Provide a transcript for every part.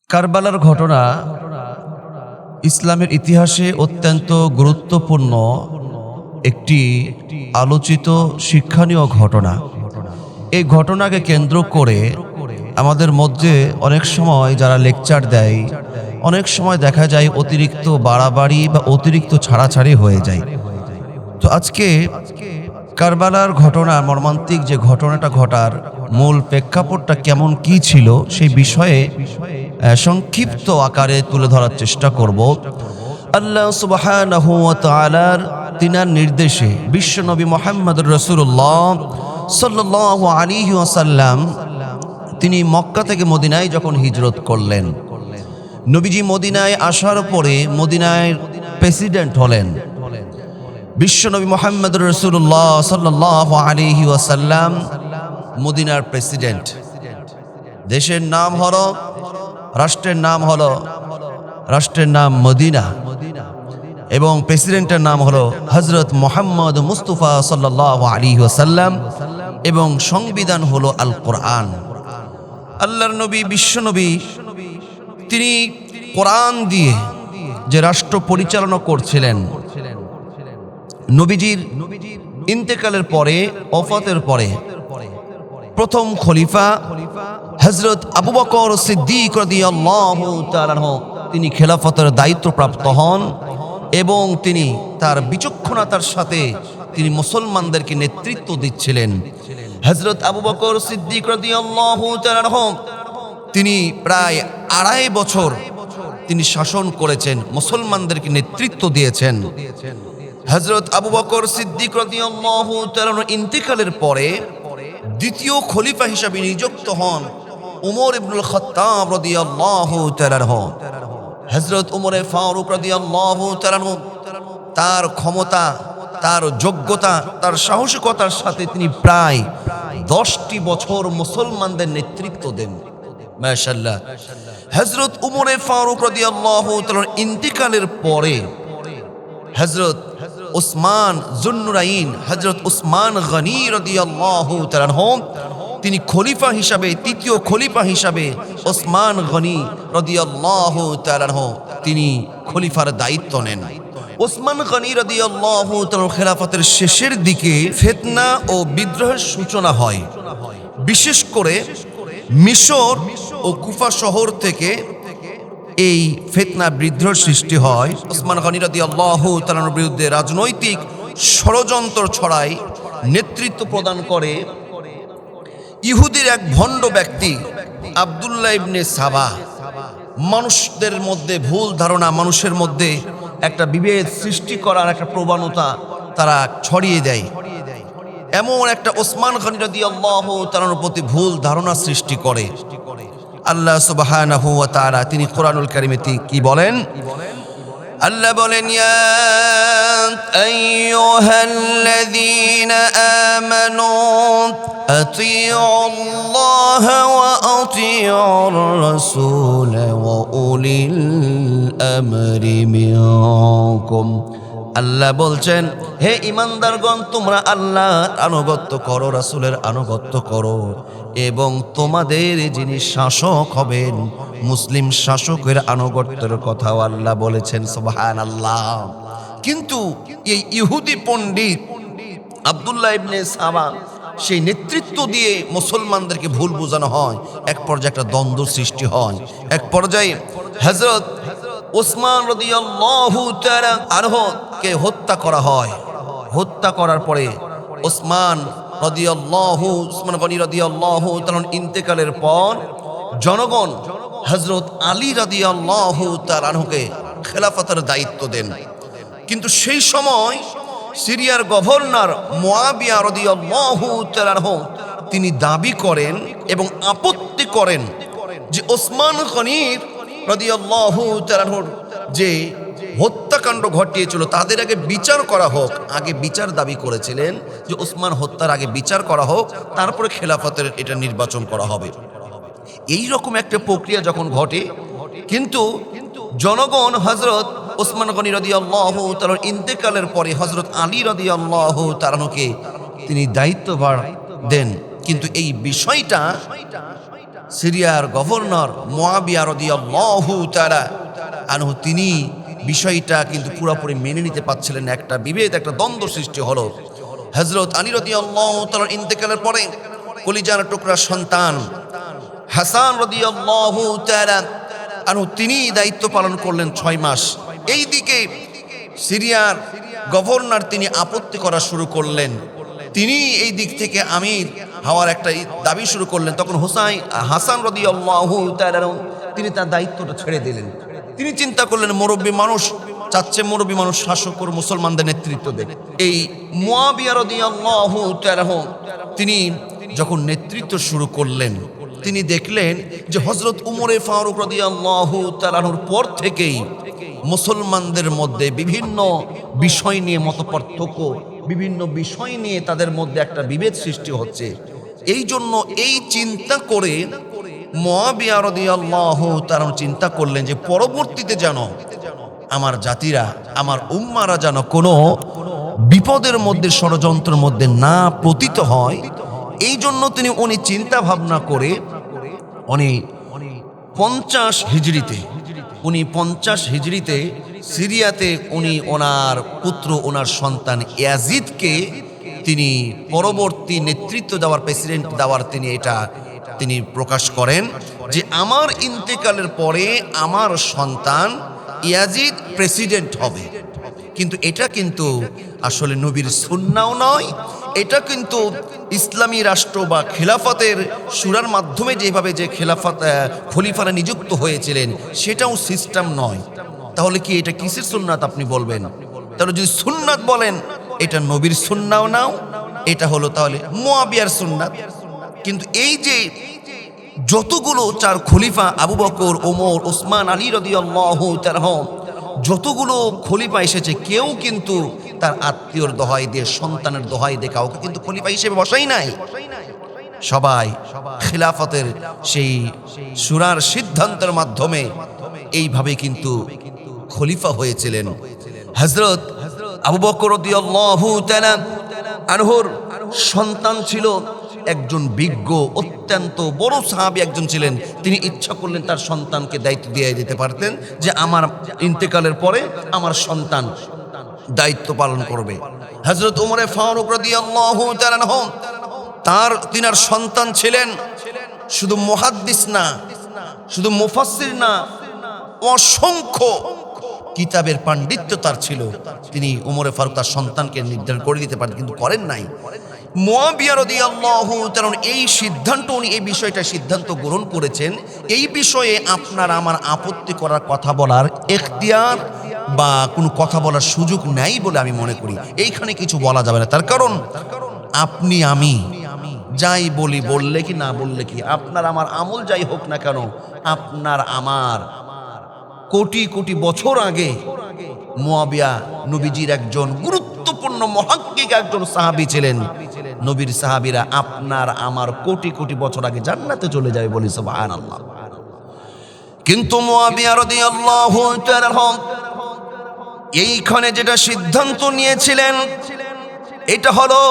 কারবালার ঘটনা ইসলামের ইতিহাসে অত্যন্ত গুরুত্বপূর্ণ একটি আলোচিত শিক্ষণীয় ঘটনা। এই ঘটনাকে কেন্দ্র করে আমাদের মধ্যে অনেক সময় যারা লেকচার দেয়, অনেক সময় দেখা যায় অতিরিক্ত বাড়াবাড়ি বা অতিরিক্ত ছাড়াছাড়ি হয়ে যায়। তো আজকে কারবালার ঘটনা, মর্মান্তিক যে ঘটনাটা ঘটার মূল প্রেক্ষাপটটা কেমন কি ছিল সেই বিষয়ে সংক্ষিপ্ত আকারে তুলে ধরার চেষ্টা করব। আল্লাহ সুবহানাহু ওয়া তাআলার তিনার নির্দেশে বিশ্বনবী মুহাম্মদুর রাসূলুল্লাহ সাল্লাল্লাহু আলাইহি ওয়াসাল্লাম তিনি মক্কা থেকে মদিনায় যখন হিজরত করলেন, নবীজি মদিনায় আসার পরে মদিনায় প্রেসিডেন্ট হলেন বিশ্বনবী মুহাম্মদুর রাসূলুল্লাহ সাল্লাল্লাহু আলাইহি ওয়াসাল্লাম। মদিনার প্রেসিডেন্ট, দেশের নাম হলো, রাষ্ট্রের নাম মদিনা, এবং প্রেসিডেন্টের নাম হলো হযরত মুহাম্মদ মুস্তাফা সাল্লাল্লাহু আলাইহি ওয়াসাল্লাম, এবং সংবিধান হলো আল কোরআন। আল্লাহর নবী বিশ্বনবী তিনি কোরআন দিয়ে যে রাষ্ট্র পরিচালনা করছিলেন, নবীজির ইন্তেকালের পরে, ওফাতের পরে প্রথম খলিফা হযরত আবু বকর সিদ্দিক রাদিয়াল্লাহু তাআলা আনহু তিনি খেলাফতের দায়িত্বপ্রাপ্ত হন, এবং তিনি তার বিচক্ষণতার সাথে তিনি মুসলমানদেরকে নেতৃত্ব দিচ্ছিলেন। হযরত আবু বকর সিদ্দিক রাদিয়াল্লাহু তাআলা আনহু তিনি প্রায় 2.5 বছর তিনি শাসন করেছেন, মুসলমানদেরকে নেতৃত্ব দিয়েছেন। হযরত আবু বকর সিদ্দিক রাদিয়াল্লাহু তাআলা ইন্তেকালের পরে দ্বিতীয় খলিফা হিসেবে নিযুক্ত হন উমর ইবনুল খাত্তাব রাদিয়াল্লাহু তাআলা আনহু। হযরত উমর ফারুক রাদিয়াল্লাহু তাআলা আনহু তার ক্ষমতা, তার যোগ্যতা, তার সাহসিকতার সাথে তিনি প্রায় 10টি বছর মুসলমানদের নেতৃত্ব দেন। মাশাআল্লাহ। হযরত উমর ফারুক রাদিয়াল্লাহু তাআলার ইন্তেকালের পরে হযরত উসমান যুন্নুরাইন, হযরত উসমান গনি রাদিয়াল্লাহু তাআলা আনহু তিনি খলিফা হিসাবে, তৃতীয় খলিফা হিসাবে উসমান গনি রাদিয়াল্লাহু তাআলা আনহু তিনি খলিফার দায়িত্ব নেন। উসমান গনি রাদিয়াল্লাহু তাআলার খেলাফতের শেষের দিকে ফিতনা ও বিদ্রোহের সূচনা হয়। বিশেষ করে মিশর ও কুফা শহর থেকে এই ফিতনা বিদ্রোহের সৃষ্টি হয়। উসমান গনি রাদিয়াল্লাহু তাআলার বিরুদ্ধে রাজনৈতিক ষড়যন্ত্র ছড়ায়, নেতৃত্ব প্রদান করে ইহুদির এক ভণ্ড ব্যক্তি আব্দুল্লাহ ইবনে সাবা। মানুষদের মধ্যে ভুল ধারণা, মানুষের মধ্যে একটা বিভেদ সৃষ্টি করার একটা প্রবণতা তারা ছড়িয়ে দেয়। এমন একটা উসমান গনি রাদিয়াল্লাহু তাআলার প্রতি ভুল ধারণা সৃষ্টি করে। আল্লাহ সুবহানাহু ওয়া তাআলা তিনি কোরআনুল কারীমে কি বলেন? আল্লাহ বলেন, ইয়া আইয়ুহাল্লাযীনা আমানু আতিউল্লাহ ওয়া আতিউর রাসূল ওয়া উলিল আমরি মিনকুম। আল্লাহ বলছেন, হে ঈমানদারগণ, তোমরা আল্লাহর আনুগত্য করো, রাসূলের আনুগত্য করো, এবং তোমাদের যিনি শাসক হবেন মুসলিম শাসকের আনুগত্যের কথাও আল্লাহ বলেছেন। সুবহানাল্লাহ। কিন্তু এই ইহুদি পণ্ডিত আব্দুল্লাহ ইবনে সাবা সেই নেতৃত্ব দিয়ে মুসলমানদেরকে ভুল বোঝানো হয়। এক পর্যায়ে একটা দ্বন্দ্ব সৃষ্টি হয়। এক পর্যায়ে হযরত উসমান রাদিয়াল্লাহু তাআলা আনহুকে হত্যা করা হয়। হত্যা করার পরে উসমান গনি রাদিয়াল্লাহু তাআলা ইন্তেকালের পর জনগণ হযরত আলী রাদিয়াল্লাহু তাআলা আনহুকে খেলাফতের দায়িত্ব দেন। কিন্তু সেই সময় সিরিয়ার গভর্নর মুয়াবিয়া রাদিয়াল্লাহু তাআলা আনহু তিনি দাবি করেন এবং আপত্তি করেন যে ওসমান গনি রাদিয়াল্লাহু তাআলা আনহুর যে হত্যাকাণ্ড ঘটিয়েছিল তাদের আগে বিচার করা হোক। আগে বিচার দাবি করেছিলেন যে ওসমান হত্যার আগে বিচার করা হোক, তারপরে খেলাফতের এটা নির্বাচন করা হবে। এই রকম একটা প্রক্রিয়া যখন ঘটে, কিন্তু জনগণ হযরত ওসমান গনি রাদিয়াল্লাহু তাআলার ইন্তেকালের পরে হযরত আলী রাদিয়াল্লাহু তাআলাকে তিনি দায়িত্বভার দেন। কিন্তু এই বিষয়টা সিরিয়ার গভর্নর মুআবিয়া রাদিয়াল্লাহু তাআলা আনহু, তিনি বিষয়টা কিন্তু পুরোপুরি মেনে নিতে পারছিলেন না। একটা বিভেদ, একটা দ্বন্দ্ব সৃষ্টি হলো। হযরত আলী রাদিয়াল্লাহু তাআলার ইন্তেকালের পরে কলিজার টুকরা সন্তান হাসান রাদিয়াল্লাহু তাআলা আনহু, তিনি দায়িত্ব পালন করলেন 6 মাস। এইদিকে সিরিয়ার গভর্নর তিনি আপত্তি করা শুরু করলেন, তিনি এই দিক থেকে আমির হওয়ার একটা দাবি শুরু করলেন। তখন হাসান রাদিয়াল্লাহু তাআলা তিনি তার দায়িত্বটা ছেড়ে দিলেন। তিনি চিন্তা করলেন, মুরব্বী মানুষ চাচ্ছে, মুরব্বী মানুষ শাসক ও মুসলমানদের নেতৃত্ব দেবে। এই মুআবিয়া রাদিয়াল্লাহু তাআলা তিনি যখন নেতৃত্ব শুরু করলেন, তিনি দেখলেন যে হযরত উমরে ফারুক রাদিয়াল্লাহু তাআলার পর থেকেই মুসলমানদের মধ্যে বিভিন্ন বিষয় নিয়ে মতপার্থক্য, বিভিন্ন বিষয় নিয়ে তাদের মধ্যে একটা বিভেদ সৃষ্টি হচ্ছে। এই জন্য এই চিন্তা করে মুআবিয়া রাদিয়াল্লাহু তাআলা চিন্তা করলেন যে পরবর্তীতে যেন আমার জাতিরা, আমার উম্মারা যেন কোনো বিপদের মধ্যে, ষড়যন্ত্রের মধ্যে না পতিত হয়। এই জন্য উনি চিন্তা ভাবনা করে উনি 50 হিজরিতে সিরিয়াতে উনি ওনার পুত্র, ওনার সন্তান ইয়াজিদকে তিনি পরবর্তী নেতৃত্ব দেওয়ার, প্রেসিডেন্ট দেওয়ার তিনি প্রকাশ করেন যে আমার ইন্তেকালের পরে আমার সন্তান ইয়াজিদ প্রেসিডেন্ট হবে। কিন্তু এটা কিন্তু আসলে নবীর সুন্নাও নয়, এটা কিন্তু ইসলামী রাষ্ট্র বা খেলাফতের সূরার মাধ্যমে যেভাবে যে খলিফারা নিযুক্ত হয়েছিলেন সেটাও সিস্টেম নয়। তাহলে কি এটা কিসের সুন্নাত আপনি বলবেন? তাহলে যদি সুন্নাত বলেন, এটা নবীর সুন্নাও নাও, এটা হলো তাহলে মুআবিয়ার সুন্নাত। কিন্তু এই যে যতগুলো 4 খলিফা, আবু বকর, ওমর, ওসমান, আলী রাদিয়াল্লাহু তাআলা, যতগুলো খলিফা এসেছে, কেউ কিন্তু তার আত্মীয়র দোহাই দিয়ে, সন্তানের দোহাই দিয়ে কাউকে কিন্তু খলিফা হিসেবে বসাই নাই। সবাই খিলাফতের সেই সূরার সিদ্ধান্তের মাধ্যমে এইভাবে কিন্তু খলিফা হয়েছিলেন। হযরত আবু বকর রাদিয়াল্লাহু তাআলা আনহুর সন্তান ছিল একজন বিজ্ঞ, অত্যন্ত বড় সাহাবী একজন ছিলেন। তিনি ইচ্ছা করলেন তার সন্তানকে দায়িত্ব দিয়ে দিতে পারতেন যে আমার ইন্তেকালের পরে আমার সন্তান দায়িত্ব পালন করবে। হযরত উমরে ফারুক রাদিয়াল্লাহু তাআলা তিনার সন্তান ছিলেন শুধু মুহাদ্দিস না, শুধু মুফাসসির না, অসংখ্য কিতাবের পাণ্ডিত্য তার ছিল। তিনি উমরে ফারুক তার সন্তানকে নির্ধারণ করে দিতে পারেন, কিন্তু করেন নাই। মুআবিয়া রাদিয়াল্লাহু তাআলা উনি এই বিষয়টা সিদ্ধান্ত গ্রহণ করেছেন, এই বিষয়ে আপনার আমার আপত্তি করার, কথা বলার এখতিয়ার বা কোনো কথা বলার সুযোগ নাই বলে আমি মনে করি। এইখানে কিছু বলা যাবে না। তার কারণ আপনি আমি যাই বলি, বললে কি না বললে কি, আপনার আমার আমল যাই হোক না কেন, আপনার আমার কোটি কোটি বছর আগে মুআবিয়া নবীজির একজন গুরুত্বপূর্ণ মুহাক্কিক একজন সাহাবী ছিলেন। নবীর সাহাবীরা আপনার আমার কোটি কোটি বছর আগে জান্নাতে চলে যাবে, বলি সুবহানাল্লাহ। কিন্তু মুআবিয়া রাদিয়াল্লাহু তাআলা এইখানে যেটা সিদ্ধান্ত নিয়েছিলেন, এটা হলো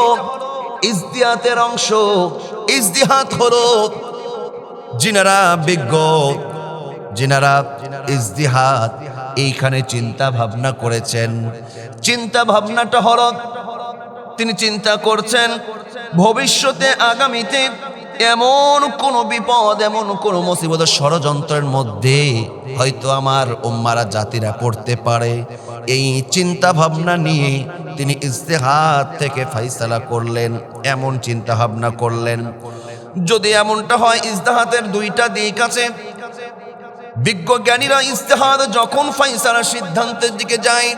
ইজতিহাদের অংশ। ইজতিহাদ হলো যিনারা বিজ্ঞ, যিনারা ইজতিহাদ এইখানে চিন্তা ভাবনা করেছেন, চিন্তা ভাবনাটা হলো তিনি চিন্তা করছেন ভবিষ্যতে, আগামীতে এমন কোন বিপদ, এমন কোন মুসিবতের ষড়যন্ত্রের মধ্যে হয়তো আমার উম্মারা জাতিরা পড়তে পারে। এই চিন্তা ভাবনা নিয়ে তিনি ইজতিহাদ থেকে ফয়সালা করলেন, এমন চিন্তা ভাবনা করলেন। যদি এমনটা হয়, ইজতিহাদের 2টা দিক আছে। বিজ্ঞ জ্ঞানীরা ইজতিহাদ যখন ফয়সালা সিদ্ধান্তের দিকে যায়,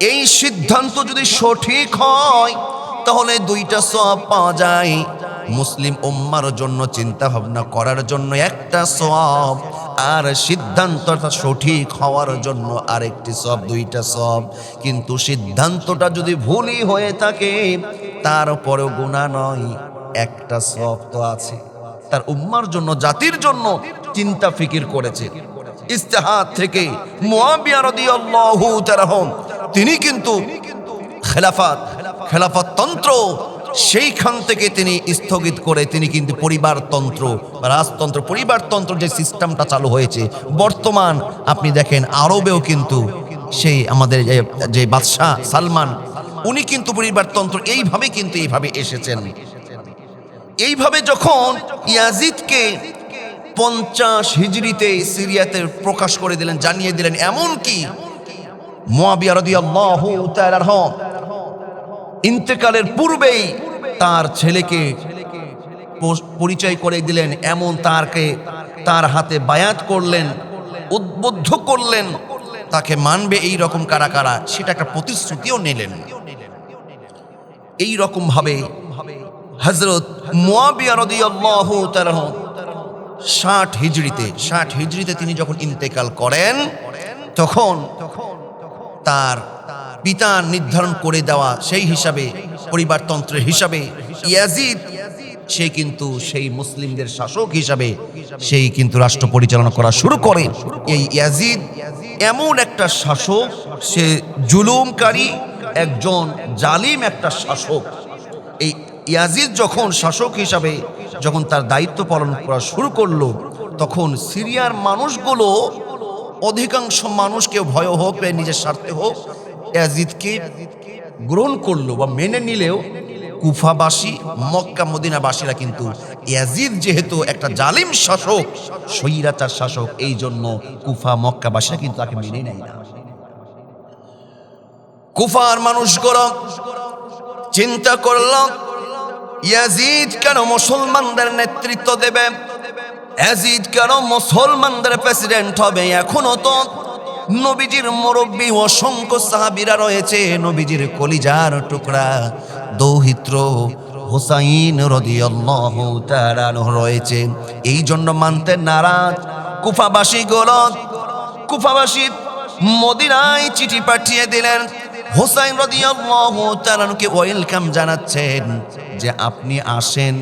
এই সিদ্ধান্ত যদি সঠিক হয় তাহলে 2টা সওয়াব পাওয়া যায়। মুসলিম উম্মার জন্য চিন্তা ভাবনা করার জন্য একটা সওয়াব, আর সিদ্ধান্তটা সঠিক হওয়ার জন্য আরেকটি সওয়াব, 2টা সওয়াব। কিন্তু সিদ্ধান্তটা যদি ভুলই হয়ে থাকে তারপরেও গুনাহ নয়, একটা সওয়াব তো আছে। তার উম্মার জন্য, জাতির জন্য চিন্তা ফিকির করেছে। ইজতিহাদ থেকে মুআবিয়া রাদিয়াল্লাহু তাআলা তিনি কিন্তু খেলাফত তন্ত্র সেইখান থেকে তিনি স্থগিত করে তিনি কিন্তু পরিবারতন্ত্র বা রাজতন্ত্র পরিবারতন্ত্র যে সিস্টেমটা চালু হয়েছে বর্তমান আপনি দেখেন আরবেও কিন্তু সেই আমাদের যে বাদশাহ সালমান উনি কিন্তু পরিবারতন্ত্র এইভাবে এসেছেন। এইভাবে যখন ইয়াজিদকে 50 হিজরিতে সিরিয়াতে প্রকাশ করে দিলেন, জানিয়ে দিলেন, এমনকি মুয়াবিয়া রাদিয়াল্লাহু তাআলা ইন্তেকালের পূর্বেই তার ছেলেকে পরিচয় করে দিলেন, এমন তার হাতে বায়াত করলেন, উদ্বুদ্ধ করলেন তাকে মানবে এই রকম কারা কারা, সেটা একটা প্রতিশ্রুতিও নিলেন। এই রকম ভাবে হযরত মুয়াবিয়া রাদিয়াল্লাহু তাআলা 60 হিজরিতে তিনি যখন ইন্তেকাল করেন তখন তার পিতা নির্ধারণ করে দেওয়া সেই হিসাবে পরিবারতন্ত্রের হিসাবে ইয়াজিদ সে কিন্তু সেই মুসলিমদের শাসক হিসাবে সেই কিন্তু রাষ্ট্র পরিচালনা করা শুরু করে। এই ইয়াজিদ এমন একটা শাসক, সে জুলুমকারী একজন জালিম একটা শাসক। এই ইয়াজিদ যখন শাসক হিসাবে যখন তার দায়িত্ব পালন করা শুরু করলো তখন সিরিয়ার মানুষগুলো অধিকাংশ মানুষকে ভয় হোক বা নিজের স্বার্থে হোক ইয়াজিদকে গ্রহণ করলো বা মেনে নিলেও কুফাবাসী মক্কা মদিনাবাসীরা কিন্তু ইয়াজিদ যেহেতু একটা জালিম শাসক, স্বৈরাচার শাসক, এই জন্য কুফা মক্কাবাসীরা কিন্তু তাকে মেনে নেয় না। কুফার মানুষগুলো চিন্তা করল ইয়াজিদ কেন মুসলমানদের নেতৃত্ব দেবে, ইয়াজিদ কেন মুসলমানদের প্রেসিডেন্ট হবে, এখনো তো নবীজির মুরব্বী অসংখ্য সাহাবীরা রয়েছে, নবীজির কলিজার টুকরা দৌহিত্র হুসাইন রাদিয়াল্লাহু তাআলা রয়েছে, এই জন্য মানতে নারাজ কুফাবাসী মদিনায় চিঠি পাঠিয়ে দিলেন, হুসাইন রাদিয়াল্লাহু তাআলাকে ওয়েলকাম জানাচ্ছেন যে আপনি আসেন,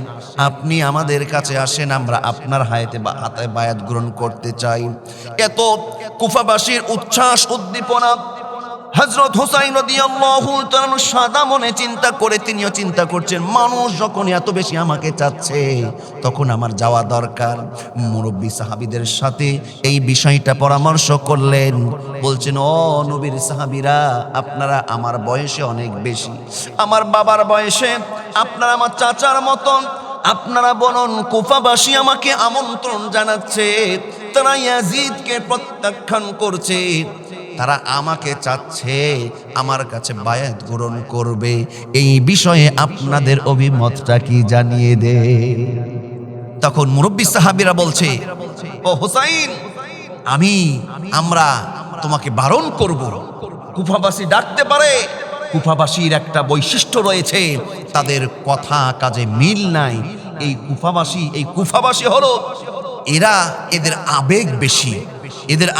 আপনি আমাদের কাছে আসেন, আমরা আপনার হাতে বায়াত গ্রহণ করতে চাই। এত কুফাবাসীর উচ্ছ্বাস উদ্দীপনা হযরত হুসাইন রাদিয়াল্লাহু তাআলা সাদা মনে চিন্তা করে, তিনিও চিন্তা করছেন মানুষ যখন এত বেশি আমাকে চাচ্ছে তখন আমার যাওয়া দরকার। মুরব্বী সাহাবীদের সাথে এই বিষয়টা পরামর্শ করলেন, বলছেন ও নবীর সাহাবীরা, আপনারা আমার বয়সে অনেক বেশি, আমার বাবার বয়সে, আপনারা আমার চাচার মতন, আপনারা বলুন কুফাবাসী আমাকে আমন্ত্রণ জানাচ্ছে, তারা ইয়াজিদকে প্রত্যাখ্যান করছে, তারা আমাকে চাচ্ছে আমার কাছে বায়াত গ্রহণ করবে, এই বিষয়ে আপনাদের অভিমতটা কি জানিয়ে দে। তখন মুরব্বী সাহাবীরা বলছে, ও হুসাইন, আমরা তোমাকে বারণ করব, কুফাবাসী ডাকতে পারে, কুফাবাসীর একটা বৈশিষ্ট্য রয়েছে, তাদের কথা কাজে মিল নাই। এই কুফাবাসী হলো এদের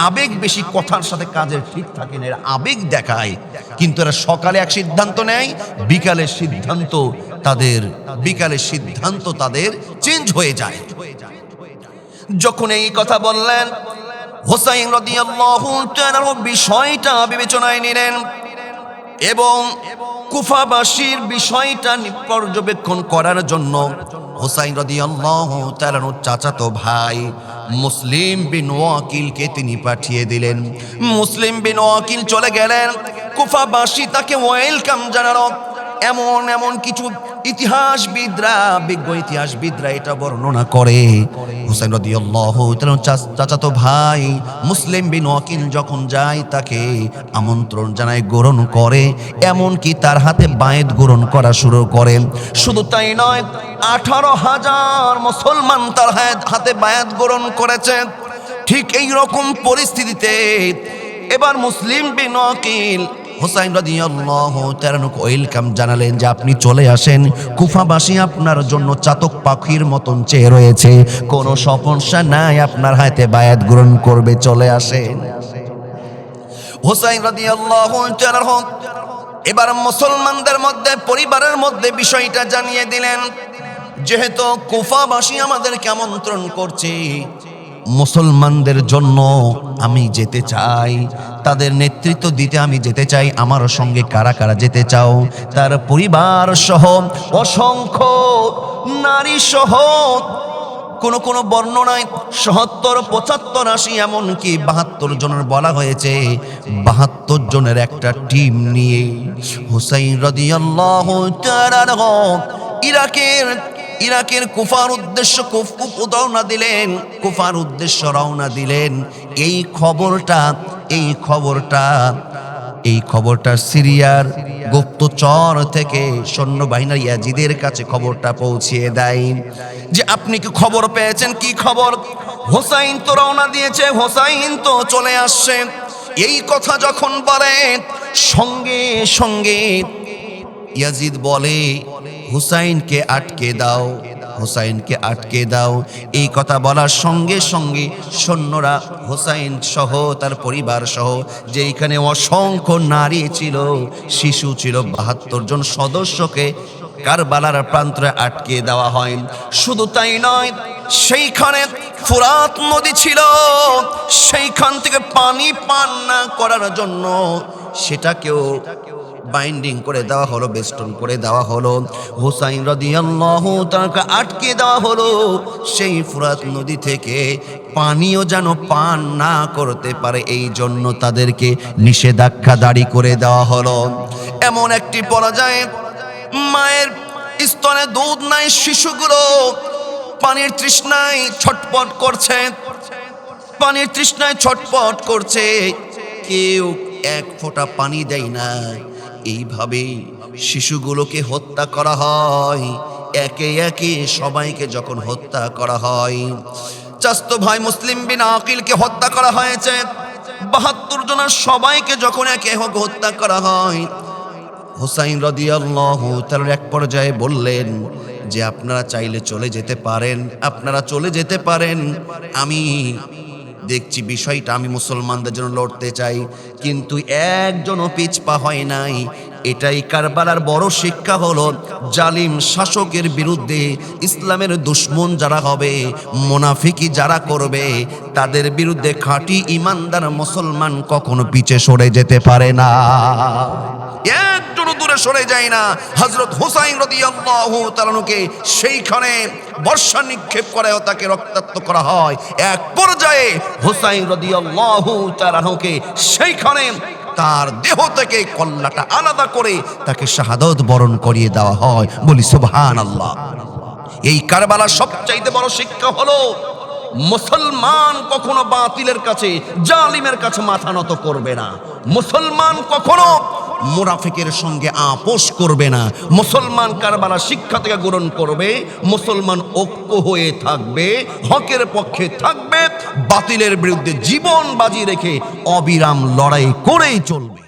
আবেগ বেশি, কথার সাথে কাজের ঠিক থাকে না, এরা আবেগ দেখায়, কিন্তু এরা সকালে এক সিদ্ধান্ত নেয়, বিকালের সিদ্ধান্ত তাদের চেঞ্জ হয়ে যায়। যখন এই কথা বললেন, হুসাইন রাদিয়াল্লাহু তাআলা বিষয়টা বিবেচনায় নিলেন এবং কুফাবাসীর বিষয়টা পর্যবেক্ষণ করার জন্য হুসাইন রাদিয়াল্লাহু তাআলা চাচাতো ভাই মুসলিম বিন ওয়াকিলকে তিনি পাঠিয়ে দিলেন। মুসলিম বিন ওয়াকিল চলে গেলেন, কুফাবাসী তাকে ওয়েলকাম জানালো। এমন কিছু বিজ্ঞ ইতিহাসবিদরা এটা বর্ণনা করে, হুসাইন রাদিয়াল্লাহু তাআলা চাচাতো ভাই মুসলিম বিন ওয়াকিল যখন যায় তাকে আমন্ত্রণ জানায়, গ্রহণ করে, এমনকি তার হাতে বায়াত গ্রহণ করা শুরু করে। শুধু তাই নয়, 18,000 মুসলমান তার হাতে বায়াত গ্রহণ করেছে। ঠিক এই রকম পরিস্থিতিতে এবার মুসলিম বিন ওয়াকিল হুসাইন রাদিয়াল্লাহু তাআলা ওয়েলকাম জানালেন যে আপনি চলে আসেন, কুফাবাসী আপনার জন্য চাতক পাখির মতন চেয়ে রয়েছে, কোনো সমস্যা নাই, আপনার হাতে বায়াত গ্রহণ করবে, চলে আসেন। হুসাইন রাদিয়াল্লাহু তাআলা এবার মুসলমানদের মধ্যে, পরিবারের মধ্যে বিষয়টা জানিয়ে দিলেন, যেহেতু কুফাবাসী আমাদেরকে আমন্ত্রণ করছে, মুসলমানদের জন্য আমি যেতে চাই, তাদের নেতৃত্ব দিতে আমি যেতে চাই। আমার সঙ্গে কারা কারা যেতে চাও? তার পরিবার সহ অসংখ্য নারী সহ, কোন কোন বর্ণনায় ৭০, ৭৫, ৮০, এমনকি ৭২ জনের বলা হয়েছে। ৭২ জনের একটা টিম নিয়ে হুসাইন রাদিয়াল্লাহু তাআলা আনহু ইরাকের কুফার উদ্দেশ্য কুফার উদ্দেশ্য রওনা দিলেন। এই খবরটা সিরিয়ার গুপ্তচর থেকে সৈন্যবাহিনী ইয়াজিদের কাছে খবরটা পৌঁছিয়ে দেয় যে আপনি কি খবর পেয়েছেন? কি খবর? হোসাইন তো রওনা দিয়েছে, হোসাইন তো চলে আসছে। এই কথা যখন বলে, সঙ্গে সঙ্গে ইয়াজিদ বলে হুসাইনকে আটকে দাও, হুসাইনকে আটকে দাও। এই কথা বলার সঙ্গে সঙ্গে সৈন্যরা হুসাইন সহ তার পরিবার সহ, যে এখানে অসংখ্য নারী ছিল, শিশু ছিল, ৭২ জন সদস্যকে কারবালার প্রান্তরে আটকে দেওয়া হয়। শুধু তাই নয়, সেইখানে ফুরাত নদী ছিল, সেইখান থেকে পানি পান না করার জন্য সেটাকেও বাইন্ডিং করে দেওয়া হলো, বেষ্টন করে দেওয়া হলো। হুসাইন রাদিয়াল্লাহু তাআলা আটকে দেওয়া হলো সেই ফুরাত নদী থেকে পানিও যেন পান না করতে পারে, এই জন্য তাদেরকে নিষেধাজ্ঞা জারি করে দেওয়া হলো। এমন একটি পর্যায়ে মায়ের স্তনে দুধ নাই, শিশুগুলো পানির তৃষ্ণায় ছটপট করছে, পানির তৃষ্ণায় ছটপট করছে, কেউ এক ফোঁটা পানি দেয় না। এইভাবে শিশুগুলোকে হত্যা করা হয়। একে একে সবাইকে যখন হত্যা করা হয়, চাচতো ভাই মুসলিম বিন আকিলকে হত্যা করা হয়েছে। ৭২ জনের সবাইকে যখন একে একে হত্যা করা হয়, হুসাইন রাদিয়াল্লাহু তাআলা এক পর্যায়ে বললেন যে আপনারা চাইলে চলে যেতে পারেন, আপনারা চলে যেতে পারেন। আমি দেখছি বিষয়টা, আমি মুসলমানদের জন্য লড়তে চাই, কিন্তু একজনও পিছপা হয় নাই। এটাই কারবালার বড় শিক্ষা হলো, জালিম শাসকের বিরুদ্ধে ইসলামের দুশমন যারা হবে, মুনাফিকি যারা করবে, তাদের বিরুদ্ধে খাঁটি ইমানদার মুসলমান কখনো পিছে সরে যেতে পারে না, একজনও দূরে সরে যায় না। হযরত হুসাইন রাদিয়াল্লাহু তাআলাকে সেইখানে বর্ষা নিক্ষেপ করে তাকে রক্তাক্ত করা হয়। এক পর্যায়ে হুসাইন রাদিয়াল্লাহু তাআলাকে সেইখানে তার দেহ থেকে কল্লাটা আলাদা করে তাকে শাহাদাত বরণ করিয়ে দেওয়া হয়। বলি সুবহানাল্লাহ। এই কারবালার সবচাইতে বড় শিক্ষা হলো, মুসলমান কখনো বাতিলের কাছে, জালিমের কাছে মাথা নত করবে না। মুসলমান কখনো মুনাফিকের সঙ্গে আপোষ করবে না। মুসলমান কারবালা শিক্ষা থেকে গ্রহণ করবে, মুসলমান ঐক্য হয়ে থাকবে, হকের পক্ষে থাকবে, বাতিলের বিরুদ্ধে জীবন বাজি রেখে অবিরাম লড়াই করেই চলবে।